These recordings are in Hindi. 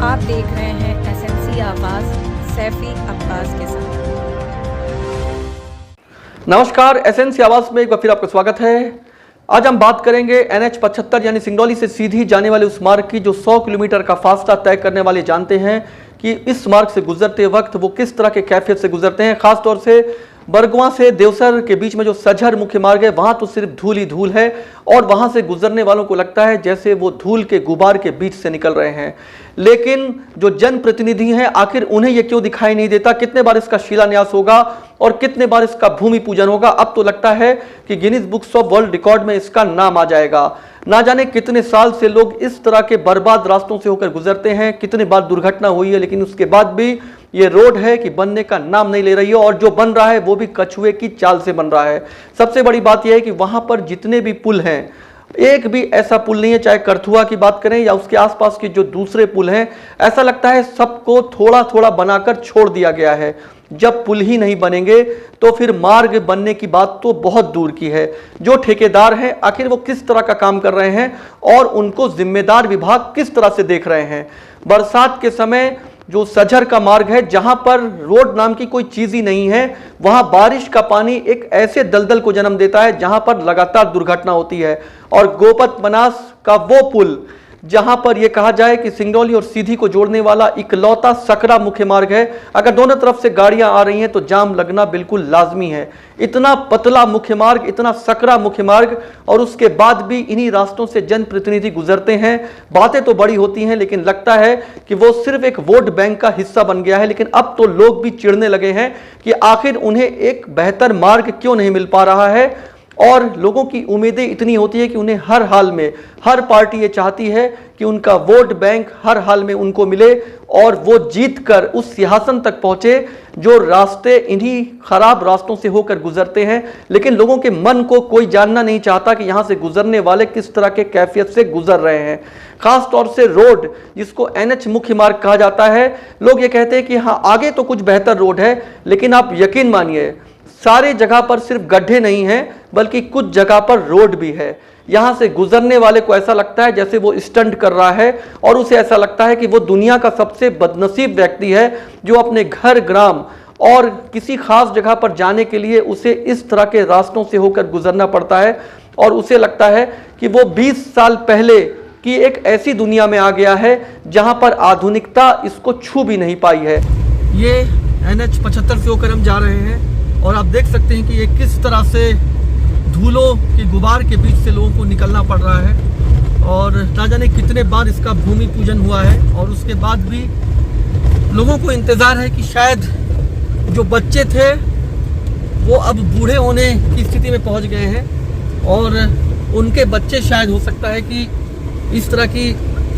आप देख रहे हैं एसएनसी आवाज सैफी अब्बास के साथ। नमस्कार, एसएनसी आवाज में एक बार फिर आपका स्वागत है। आज हम बात करेंगे NH 75 यानी सिंगरौली से सीधी जाने वाले उस मार्ग की जो 100 किलोमीटर का फासला तय करने वाले जानते हैं कि इस मार्ग से गुजरते वक्त वो किस तरह के कैफियत से गुजरते हैं। खासतौर से बरगवा से देवसर के बीच में जो सजर मुख्य मार्ग है वहां तो सिर्फ धूल ही धूल है और वहां से गुजरने वालों को लगता है जैसे वो धूल के गुबार के बीच से निकल रहे हैं। लेकिन जो जनप्रतिनिधि हैं आखिर उन्हें ये क्यों दिखाई नहीं देता? कितने बार इसका शिलान्यास होगा और कितने बार इसका भूमि पूजन होगा? अब तो लगता है कि Guinness books of world record में इसका नाम आ जाएगा। ना जाने कितने साल से लोग इस तरह के बर्बाद रास्तों से होकर गुजरते हैं, कितने बार दुर्घटना हुई है, लेकिन उसके बाद भी ये रोड है कि बनने का नाम नहीं ले रही है और जो बन रहा है वो भी कछुए की चाल से बन रहा है। सबसे बड़ी बात यह है कि वहां पर जितने भी पुल हैं, एक भी ऐसा पुल नहीं है, चाहे करथुआ की बात करें या उसके आसपास के जो दूसरे पुल हैं, ऐसा लगता है सबको थोड़ा थोड़ा बनाकर छोड़ दिया गया है। जब पुल ही नहीं बनेंगे तो फिर मार्ग बनने की बात तो बहुत दूर की है। जो ठेकेदार हैं आखिर वो किस तरह का काम कर रहे हैं और उनको जिम्मेदार विभाग किस तरह से देख रहे हैं? बरसात के समय जो सजर का मार्ग है जहां पर रोड नाम की कोई चीज ही नहीं है, वहां बारिश का पानी एक ऐसे दलदल को जन्म देता है जहां पर लगातार दुर्घटना होती है। और गोपत बनास का वो पुल जहां पर यह कहा जाए कि सिंगरौली और सीधी को जोड़ने वाला इकलौता सकरा मुख्य मार्ग है, अगर दोनों तरफ से गाड़ियां आ रही हैं तो जाम लगना बिल्कुल लाजमी है। इतना पतला मुख्य मार्ग, इतना सकरा मुख्य मार्ग, और उसके बाद भी इन्हीं रास्तों से जनप्रतिनिधि गुजरते हैं। बातें तो बड़ी होती हैं लेकिन लगता है कि वो सिर्फ एक वोट बैंक का हिस्सा बन गया है। लेकिन अब तो लोग भी चिढ़ने लगे हैं कि आखिर उन्हें एक बेहतर मार्ग क्यों नहीं मिल पा रहा है। और लोगों की उम्मीदें इतनी होती है कि उन्हें हर हाल में, हर पार्टी ये चाहती है कि उनका वोट बैंक हर हाल में उनको मिले और वो जीतकर उस सिंहासन तक पहुंचे जो रास्ते इन्हीं खराब रास्तों से होकर गुजरते हैं। लेकिन लोगों के मन को कोई जानना नहीं चाहता कि यहां से गुजरने वाले किस तरह के कैफियत से गुजर रहे हैं। खास तौर से रोड जिसको NH मुख्य मार्ग कहा जाता है, लोग ये कहते हैं कि हाँ आगे तो कुछ बेहतर रोड है, लेकिन आप यकीन मानिए सारे जगह पर सिर्फ गड्ढे नहीं हैं बल्कि कुछ जगह पर रोड भी है। यहां से गुजरने वाले को ऐसा लगता है जैसे वो स्टंट कर रहा है और उसे ऐसा लगता है कि वो दुनिया का सबसे बदनसीब व्यक्ति है जो अपने घर, ग्राम और किसी खास जगह पर जाने के लिए उसे इस तरह के रास्तों से होकर गुजरना पड़ता है। और उसे लगता है कि वो 20 साल पहले की एक ऐसी दुनिया में आ गया है जहां पर आधुनिकता इसको छू भी नहीं पाई है। ये NH 75 से होकर हम जा रहे हैं और आप देख सकते हैं कि ये किस तरह से धूलों के गुबार के बीच से लोगों को निकलना पड़ रहा है और ना जाने कितने बार इसका भूमि पूजन हुआ है। और उसके बाद भी लोगों को इंतज़ार है कि शायद जो बच्चे थे वो अब बूढ़े होने की स्थिति में पहुंच गए हैं और उनके बच्चे शायद हो सकता है कि इस तरह की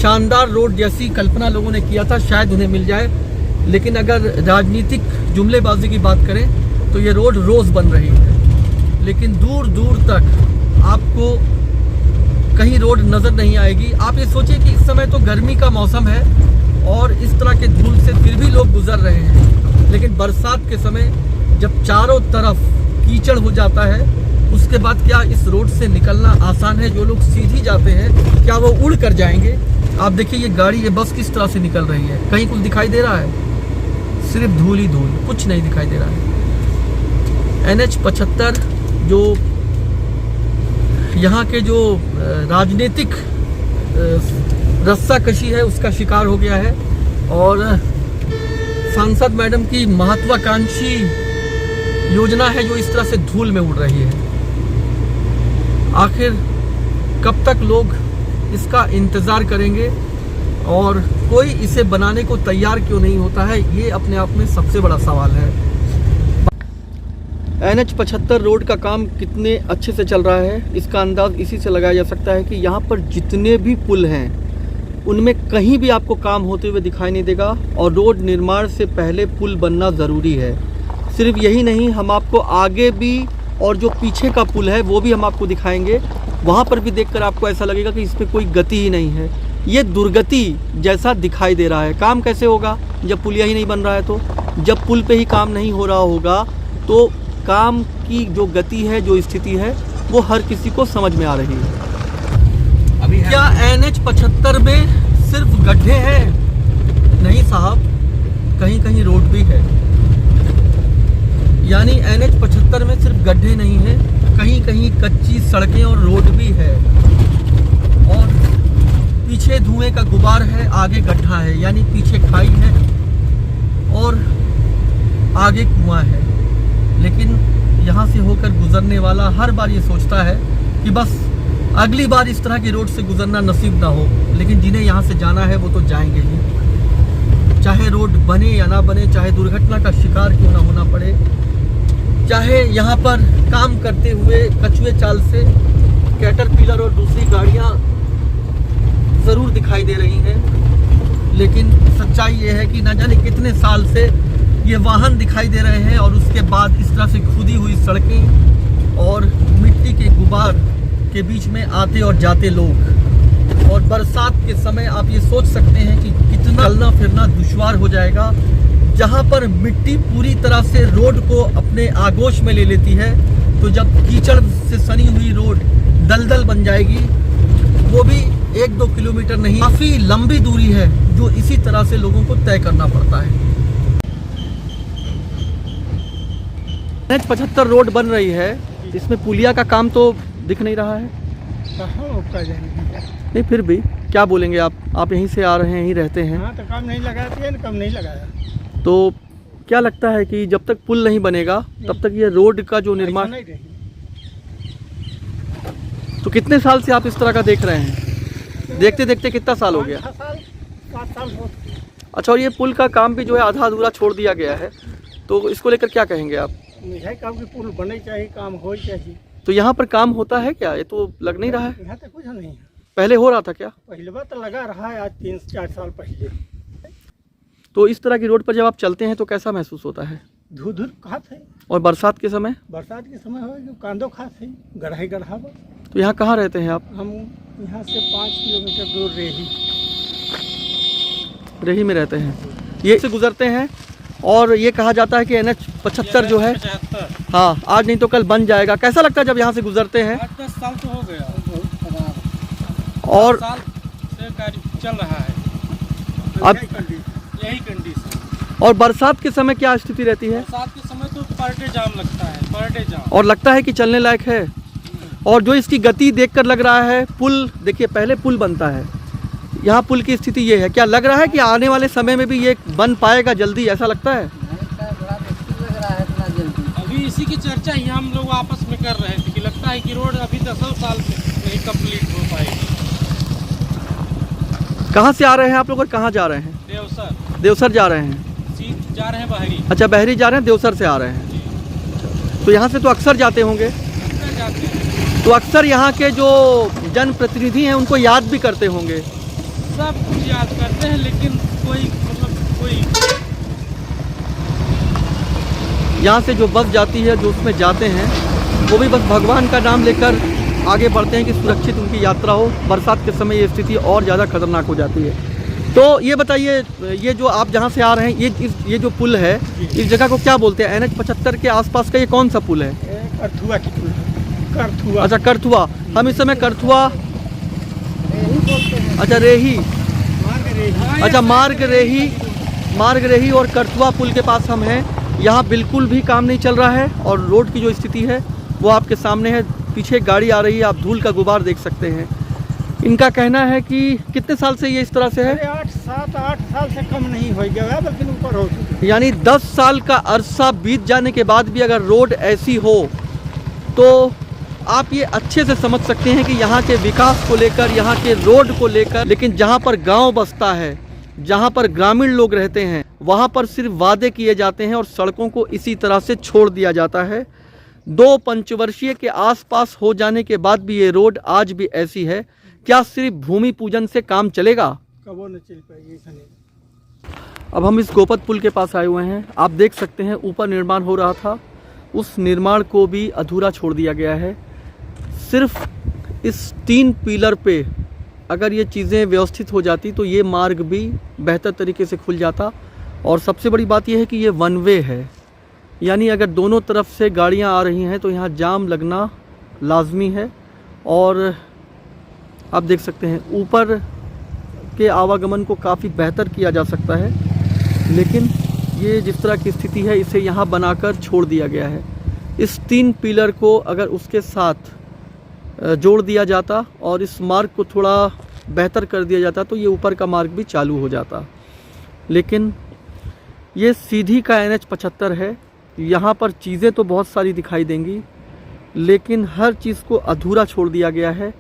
शानदार रोड जैसी कल्पना लोगों ने किया था शायद उन्हें मिल जाए। लेकिन अगर राजनीतिक जुमलेबाजी की बात करें तो ये रोड रोज़ बन रही है, लेकिन दूर दूर तक आपको कहीं रोड नज़र नहीं आएगी। आप ये सोचिए कि इस समय तो गर्मी का मौसम है और इस तरह के धूल से फिर भी लोग गुजर रहे हैं, लेकिन बरसात के समय जब चारों तरफ कीचड़ हो जाता है उसके बाद क्या इस रोड से निकलना आसान है? जो लोग सीधी जाते हैं क्या वो उड़ कर जाएंगे? आप देखिए ये गाड़ी, ये बस किस तरह से निकल रही है। कहीं कुछ दिखाई दे रहा है? सिर्फ धूल ही धूल, कुछ नहीं दिखाई दे रहा है। NH 75 जो यहाँ के जो राजनीतिक रस्साकशी है उसका शिकार हो गया है और सांसद मैडम की महत्वाकांक्षी योजना है जो इस तरह से धूल में उड़ रही है। आखिर कब तक लोग इसका इंतज़ार करेंगे और कोई इसे बनाने को तैयार क्यों नहीं होता है, ये अपने आप में सबसे बड़ा सवाल है। NH 75 रोड का काम कितने अच्छे से चल रहा है इसका अंदाज़ इसी से लगाया जा सकता है कि यहाँ पर जितने भी पुल हैं उनमें कहीं भी आपको काम होते हुए दिखाई नहीं देगा और रोड निर्माण से पहले पुल बनना ज़रूरी है। सिर्फ यही नहीं, हम आपको आगे भी और जो पीछे का पुल है वो भी हम आपको दिखाएंगे। वहाँ पर भी देखकर आपको ऐसा लगेगा कि इस पर कोई गति ही नहीं है, ये दुर्गति जैसा दिखाई दे रहा है। काम कैसे होगा जब पुलिया ही नहीं बन रहा है? तो जब पुल पे ही काम नहीं हो रहा होगा तो काम की जो गति है, जो स्थिति है, वो हर किसी को समझ में आ रही है। अभी क्या NH 75 में सिर्फ गड्ढे हैं नहीं साहब, कहीं कहीं रोड भी है। यानी NH 75 में सिर्फ गड्ढे नहीं हैं, कहीं कहीं कच्ची सड़कें और रोड भी है। और पीछे धुएं का गुबार है, आगे गड्ढा है, यानी पीछे खाई है और आगे कुआं है। लेकिन यहाँ से होकर गुजरने वाला हर बार ये सोचता है कि बस अगली बार इस तरह की रोड से गुजरना नसीब ना हो। लेकिन जिन्हें यहाँ से जाना है वो तो जाएंगे ही, चाहे रोड बने या ना बने, चाहे दुर्घटना का शिकार क्यों ना होना पड़े, चाहे यहाँ पर काम करते हुए कछुए चाल से कैटरपिलर और दूसरी गाड़ियाँ ज़रूर दिखाई दे रही हैं। लेकिन सच्चाई ये है कि न जाने कितने साल से ये वाहन दिखाई दे रहे हैं और उसके बाद इस तरह से खुदी हुई सड़कें और मिट्टी के गुबार के बीच में आते और जाते लोग। और बरसात के समय आप ये सोच सकते हैं कि कितना चलना फिरना दुश्वार हो जाएगा। जहाँ पर मिट्टी पूरी तरह से रोड को अपने आगोश में ले लेती है, तो जब कीचड़ से सनी हुई रोड दलदल बन जाएगी, वो भी 1-2 किलोमीटर नहीं, काफ़ी लंबी दूरी है जो इसी तरह से लोगों को तय करना पड़ता है। NH 75 रोड बन रही है, इसमें पुलिया का काम तो दिख नहीं रहा है। नहीं, फिर भी क्या बोलेंगे आप यहीं से आ रहे हैं, यहीं रहते हैं। हाँ, तो काम नहीं लगाते हैं, कम नहीं लगाया। तो क्या लगता है कि जब तक पुल नहीं बनेगा तब तक ये रोड का जो निर्माण, नहीं रहेगी। तो कितने साल से आप इस तरह का देख रहे हैं? देखते देखते कितना साल हो गया? 7 साल हो। अच्छा, और ये पुल का काम भी जो है आधा अधूरा छोड़ दिया गया है, तो इसको लेकर क्या कहेंगे आप? है काम की पुल बने चाहिए, काम हो चाहिए। तो यहाँ पर काम होता है क्या? ये तो लग नहीं रहा है। यहाँ तो कुछ नहीं है। पहले हो रहा था क्या? पहले बार तो लगा रहा है, आज 3-4 साल पहले। तो इस तरह की रोड पर जब आप चलते हैं तो कैसा महसूस होता है? धूल खात है। और बरसात के समय? बरसात के समय हो कांदो खात है, गढ़ाई गढ़ा। तो यहाँ कहाँ रहते हैं आप? हम यहाँ से 5 किलोमीटर दूर रेही में रहते हैं। ये से गुजरते हैं और ये कहा जाता है कि NH 75 जो है, हाँ, आज नहीं तो कल बन जाएगा। कैसा लगता है जब यहाँ से गुजरते हैं? 10 साल तो हो गया और साल से गाड़ी चल रहा है अब यही कंडीशन। और बरसात के समय क्या स्थिति रहती है? बरसात के समय तो पर डे जाम लगता है, पर डे जाम। और लगता है कि चलने लायक है। और जो इसकी गति देखकर लग रहा है, पुल देखिए, पहले पुल बनता है, यहाँ पुल की स्थिति ये है। क्या लग रहा है कि आने वाले समय में भी ये बन पाएगा जल्दी, ऐसा लगता है? अभी इसी की चर्चा ही हम लोग आपस में कर रहे थे कि लगता है कि रोड अभी 10 साल में नहीं कंप्लीट हो पाएगी। कहाँ से आ रहे हैं आप लोग और कहाँ जा रहे हैं? देवसर। देवसर जा रहे हैं? जा रहे हैं बहरी। अच्छा, बहरी जा रहे हैं, देवसर से आ रहे हैं। तो यहाँ से तो अक्सर जाते होंगे? जाते हैं। तो अक्सर यहाँ के जो जनप्रतिनिधि हैं उनको याद भी करते होंगे? सब कुछ याद करते हैं, लेकिन कोई यहाँ से जो बस जाती है, जो उसमें जाते हैं, वो भी बस भगवान का नाम लेकर आगे बढ़ते हैं कि सुरक्षित उनकी यात्रा हो। बरसात के समय ये स्थिति और ज़्यादा खतरनाक हो जाती है। तो ये बताइए, ये जो आप जहाँ से आ रहे हैं, ये जो पुल है, इस जगह को क्या बोलते हैं? NH 75 के आसपास का ये कौन सा पुल है? करथुआ की पुल। करथुआ। अच्छा, करथुआ। हम इस समय करथुआ, अच्छा रेही, अच्छा मार्ग रेही और करथुआ पुल के पास हम हैं। यहाँ बिल्कुल भी काम नहीं चल रहा है और रोड की जो स्थिति है वो आपके सामने है। पीछे गाड़ी आ रही है, आप धूल का गुबार देख सकते हैं। इनका कहना है कि कितने साल से ये इस तरह से है? 8 साल से कम नहीं हो गया, लेकिन ऊपर हो चुका। यानी 10 साल का अरसा बीत जाने के बाद भी अगर रोड ऐसी हो तो आप ये अच्छे से समझ सकते हैं कि यहाँ के विकास को लेकर, यहाँ के रोड को लेकर, लेकिन जहाँ पर गांव बसता है, जहाँ पर ग्रामीण लोग रहते हैं, वहाँ पर सिर्फ वादे किए जाते हैं और सड़कों को इसी तरह से छोड़ दिया जाता है। 2 पंचवर्षीय के आसपास हो जाने के बाद भी ये रोड आज भी ऐसी है। क्या सिर्फ भूमि पूजन से काम चलेगा? कबो न चल पाएगी। अब हम इस गोपत पुल के पास आए हुए हैं। आप देख सकते हैं ऊपर निर्माण हो रहा था, उस निर्माण को भी अधूरा छोड़ दिया गया है। सिर्फ इस 3 पिलर पे अगर ये चीज़ें व्यवस्थित हो जाती तो ये मार्ग भी बेहतर तरीके से खुल जाता। और सबसे बड़ी बात यह है कि ये वन वे है, यानी अगर दोनों तरफ से गाड़ियां आ रही हैं तो यहाँ जाम लगना लाजमी है। और आप देख सकते हैं ऊपर के आवागमन को काफ़ी बेहतर किया जा सकता है, लेकिन ये जिस तरह की स्थिति है इसे यहाँ बनाकर छोड़ दिया गया है। इस 3 पिलर को अगर उसके साथ जोड़ दिया जाता और इस मार्ग को थोड़ा बेहतर कर दिया जाता तो ये ऊपर का मार्ग भी चालू हो जाता। लेकिन ये सीधी का NH 75 है। यहाँ पर चीज़ें तो बहुत सारी दिखाई देंगी, लेकिन हर चीज़ को अधूरा छोड़ दिया गया है।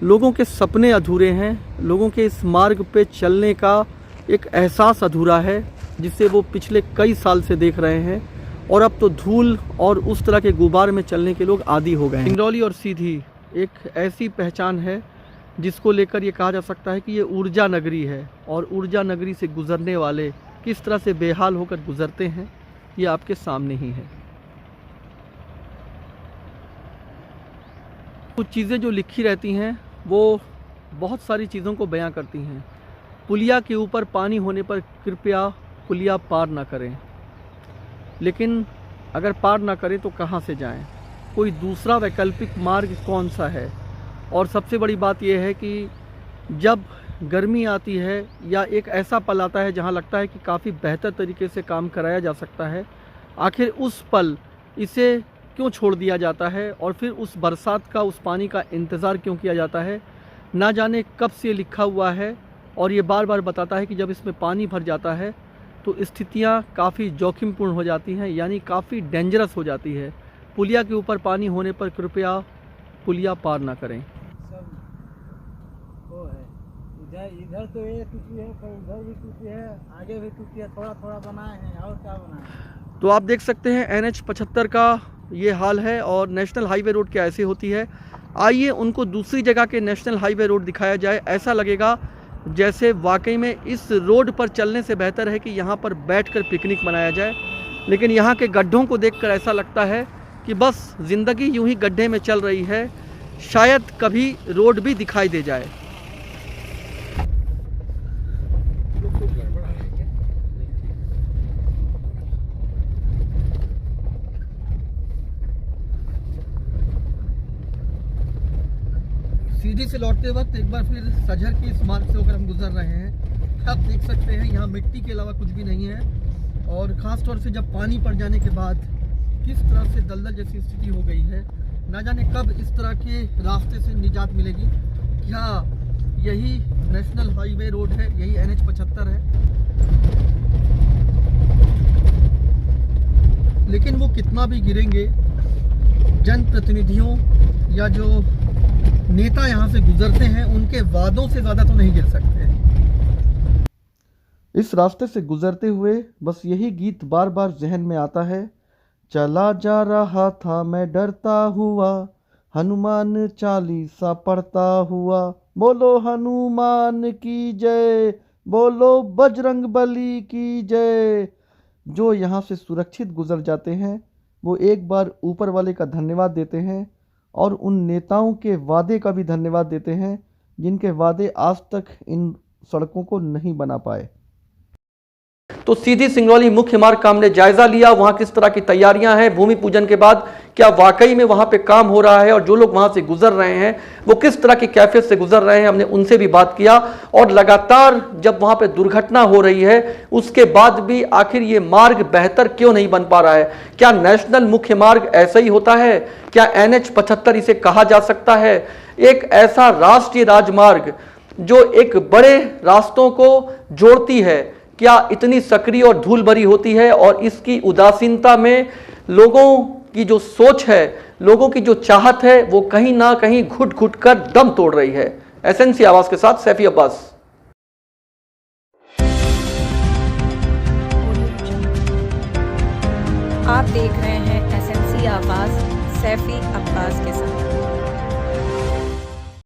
लोगों के सपने अधूरे हैं, लोगों के इस मार्ग पे चलने का एक एहसास अधूरा है जिसे वो पिछले कई साल से देख रहे हैं, और अब तो धूल और उस तरह के गुबार में चलने के लोग आदी हो गए हैं। सिंगरौली और सीधी एक ऐसी पहचान है जिसको लेकर ये कहा जा सकता है कि ये ऊर्जा नगरी है, और ऊर्जा नगरी से गुजरने वाले किस तरह से बेहाल होकर गुजरते हैं ये आपके सामने ही है। कुछ चीज़ें जो लिखी रहती हैं वो बहुत सारी चीज़ों को बयां करती हैं। पुलिया के ऊपर पानी होने पर कृपया पुलिया पार ना करें, लेकिन अगर पार ना करें तो कहाँ से जाएं? कोई दूसरा वैकल्पिक मार्ग कौन सा है? और सबसे बड़ी बात यह है कि जब गर्मी आती है या एक ऐसा पल आता है जहां लगता है कि काफ़ी बेहतर तरीके से काम कराया जा सकता है, आखिर उस पल इसे क्यों छोड़ दिया जाता है और फिर उस बरसात का, उस पानी का इंतज़ार क्यों किया जाता है? ना जाने कब से लिखा हुआ है, और ये बार बार बताता है कि जब इसमें पानी भर जाता है तो स्थितियाँ काफ़ी जोखिमपूर्ण हो जाती हैं, यानी काफ़ी डेंजरस हो जाती है। पुलिया के ऊपर पानी होने पर कृपया पुलिया पार ना करें। वो है इधर तो ये टूटी है, पर उधर भी टूटी है, आगे भी टूटी है, थोड़ा थोड़ा बनाए हैं, और क्या बनाए हैं। तो आप देख सकते हैं NH 75 का ये हाल है, और नेशनल हाईवे रोड क्या ऐसी होती है। आइए उनको दूसरी जगह के नेशनल हाईवे रोड दिखाया जाए। ऐसा लगेगा जैसे वाकई में इस रोड पर चलने से बेहतर है कि यहाँ पर बैठकर पिकनिक मनाया जाए, लेकिन यहाँ के गड्ढों को देखकर ऐसा लगता है कि बस ज़िंदगी यूं ही गड्ढे में चल रही है, शायद कभी रोड भी दिखाई दे जाए। सीधी से लौटते वक्त एक बार फिर सजर के इस मार्ग से होकर हम गुजर रहे हैं। आप देख सकते हैं यहाँ मिट्टी के अलावा कुछ भी नहीं है, और ख़ास तौर से जब पानी पड़ जाने के बाद किस तरह से दलदल जैसी स्थिति हो गई है। ना जाने कब इस तरह के रास्ते से निजात मिलेगी। क्या यही नेशनल हाईवे रोड है, यही NH 75 है? लेकिन वो कितना भी गिरेंगे, जनप्रतिनिधियों या जो नेता यहाँ से गुजरते हैं उनके वादों से ज़्यादा तो नहीं गिर सकते। इस रास्ते से गुजरते हुए बस यही गीत बार बार जहन में आता है। चला जा रहा था मैं डरता हुआ, हनुमान चालीसा पढ़ता हुआ, बोलो हनुमान की जय, बोलो बजरंग बली की जय। जो यहाँ से सुरक्षित गुजर जाते हैं वो एक बार ऊपर वाले का धन्यवाद देते हैं, और उन नेताओं के वादे का भी धन्यवाद देते हैं जिनके वादे आज तक इन सड़कों को नहीं बना पाए। तो सीधी सिंगरौली मुख्य मार्ग का हमने जायजा लिया, वहां किस तरह की तैयारियां हैं, भूमि पूजन के बाद क्या वाकई में वहां पे काम हो रहा है, और जो लोग वहां से गुजर रहे हैं वो किस तरह की कैफियत से गुजर रहे हैं, हमने उनसे भी बात किया। और लगातार जब वहां पे दुर्घटना हो रही है उसके बाद भी आखिर ये मार्ग बेहतर क्यों नहीं बन पा रहा है? क्या नेशनल मुख्य मार्ग ऐसा ही होता है? क्या NH 75 इसे कहा जा सकता है? एक ऐसा राष्ट्रीय राजमार्ग जो एक बड़े रास्तों को जोड़ती है, क्या इतनी सक्रिय और धूल भरी होती है? और इसकी उदासीनता में लोगों की जो सोच है, लोगों की जो चाहत है, वो कहीं ना कहीं घुट घुट कर दम तोड़ रही है। SNC आवाज के साथ सैफी अब्बास। आप देख रहे हैं SNC आवाज सैफी अब्बास के साथ।